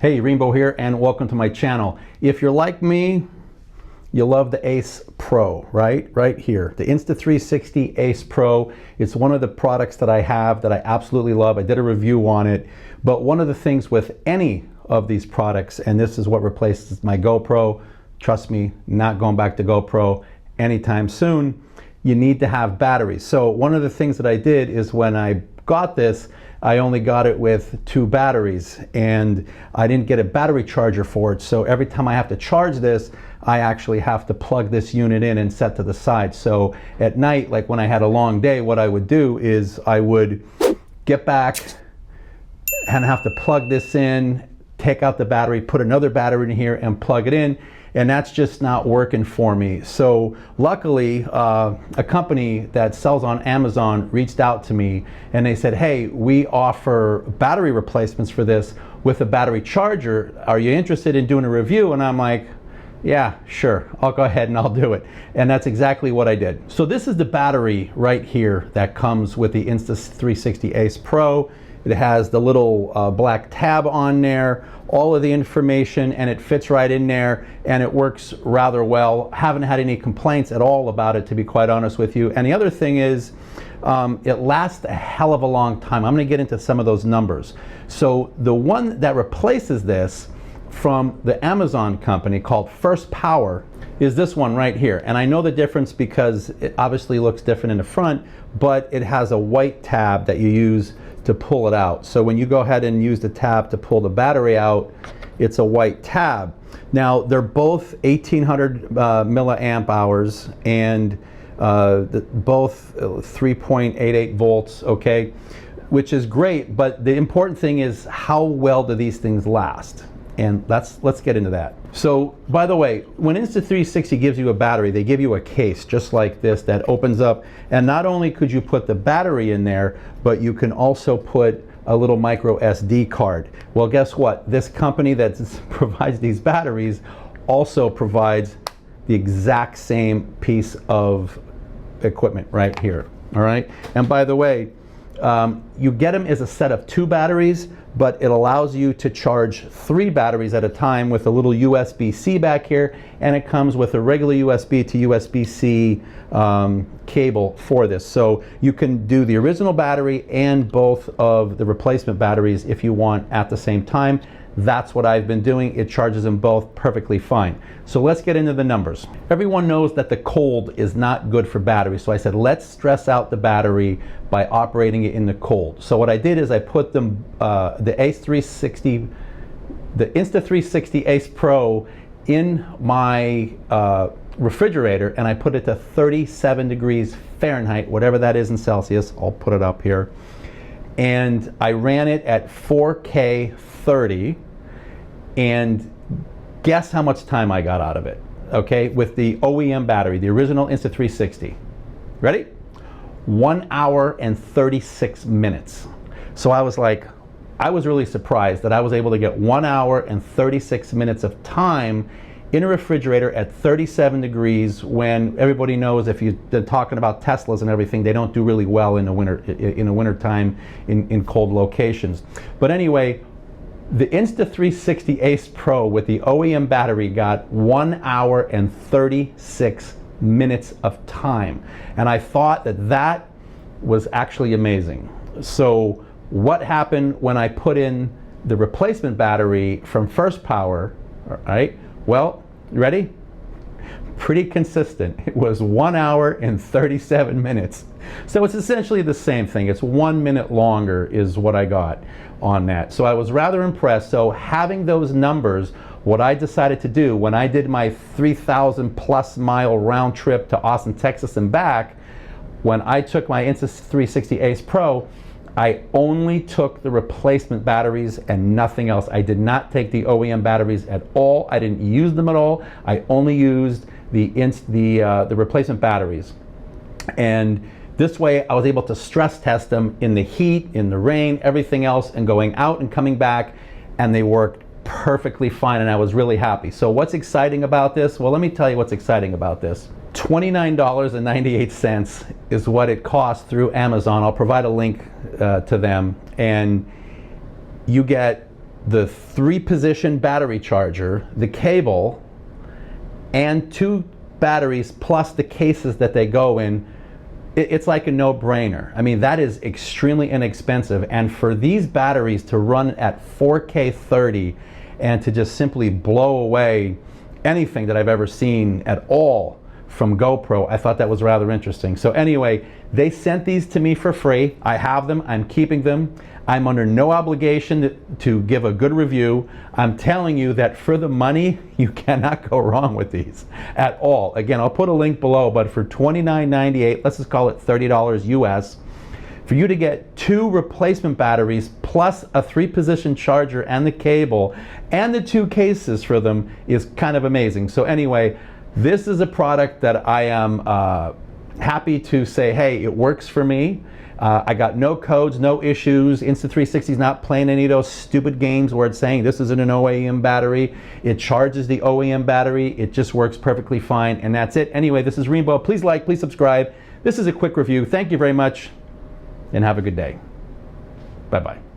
Hey, Rainbow here, and welcome to my channel. If you're like me, you love the Ace Pro, right? Right here, the Insta360 Ace Pro. It's one of the products that I have that I absolutely love. I did a review on it, but one of the things with any of these products, and this is what replaces my GoPro, trust me, not going back to GoPro anytime soon, you need to have batteries. So one of the things that I did is when I got this, I only got it with 2 batteries and I didn't get a battery charger for it. So every time I have to charge this, I actually have to plug this unit in and set to the side. So at night, like when I had a long day, what I would do is I would get back and have to plug this in, take out the battery, put another battery in here and plug it in. And that's just not working for me. So luckily, a company that sells on Amazon reached out to me and they said, hey, we offer battery replacements for this with a battery charger. Are you interested in doing a review? And I'm like, yeah, sure, I'll go ahead and I'll do it. And that's exactly what I did. So this is the battery right here that comes with the Insta360 Ace Pro. It has the little black tab on there, all of the information, and it fits right in there, and it works rather well. Haven't had any complaints at all about it, to be quite honest with you. And the other thing is, it lasts a hell of a long time. I'm gonna get into some of those numbers. So the one that replaces this from the Amazon company called FirstPower is this one right here. And I know the difference because it obviously looks different in the front, but it has a white tab that you use to pull it out. So when you go ahead and use the tab to pull the battery out, it's a white tab. Now they're both 1800 milliamp hours and both 3.88 volts, okay, which is great, but the important thing is how well do these things last? And let's get into that. So by the way, when Insta360 gives you a battery, they give you a case just like this that opens up, and not only could you put the battery in there, but you can also put a little micro SD card. Well, guess what? This company that provides these batteries also provides the exact same piece of equipment right here, all right? And by the way, you get them as a set of 2 batteries, but it allows you to charge 3 batteries at a time with a little USB-C back here, and it comes with a regular USB to USB-C cable for this. So you can do the original battery and both of the replacement batteries if you want at the same time. That's what I've been doing. It charges them both perfectly fine. So let's get into the numbers. Everyone knows that the cold is not good for batteries. So I said, let's stress out the battery by operating it in the cold. So what I did is I put them, the Insta360 Ace Pro in my refrigerator, and I put it to 37 degrees Fahrenheit, whatever that is in Celsius. I'll put it up here. And I ran it at 4K 30. And guess how much time I got out of it, okay, with the OEM battery, the original Insta360. Ready? 1 hour and 36 minutes. So I was really surprised that I was able to get 1 hour and 36 minutes of time in a refrigerator at 37 degrees when everybody knows, if you've been talking about Teslas and everything, they don't do really well in the winter time in cold locations. But anyway, the Insta360 Ace Pro with the OEM battery got 1 hour and 36 minutes of time. And I thought that that was actually amazing. So what happened when I put in the replacement battery from FirstPower, all right? Well, you ready? Pretty consistent. It was 1 hour and 37 minutes. So it's essentially the same thing. It's 1 minute longer is what I got on that. So I was rather impressed. So having those numbers, what I decided to do when I did my 3,000 plus mile round trip to Austin, Texas and back, when I took my Insta360 Ace Pro, I only took the replacement batteries and nothing else. I did not take the OEM batteries at all. I didn't use them at all. I only used the replacement batteries. And this way I was able to stress test them in the heat, in the rain, everything else, and going out and coming back, and they worked perfectly fine, and I was really happy. So what's exciting about this? Well, let me tell you what's exciting about this. $29.98 is what it costs through Amazon. I'll provide a link to them, and you get the 3-position battery charger, the cable, and 2 batteries plus the cases that they go in, it's like a no-brainer. I mean, that is extremely inexpensive, and for these batteries to run at 4K 30 and to just simply blow away anything that I've ever seen at all from GoPro, I thought that was rather interesting. So anyway, they sent these to me for free. I have them, I'm keeping them. I'm under no obligation to give a good review. I'm telling you that for the money, you cannot go wrong with these at all. Again, I'll put a link below, but for $29.98, let's just call it $30 US, for you to get 2 replacement batteries plus a 3-position charger and the cable and the 2 cases for them is kind of amazing. So anyway, this is a product that I am happy to say, hey, it works for me. I got no codes, no issues. Insta360 is not playing any of those stupid games where it's saying this isn't an OEM battery. It charges the OEM battery. It just works perfectly fine, and that's it. Anyway, this is Rainbow. Please like, please subscribe. This is a quick review. Thank you very much, and have a good day. Bye-bye.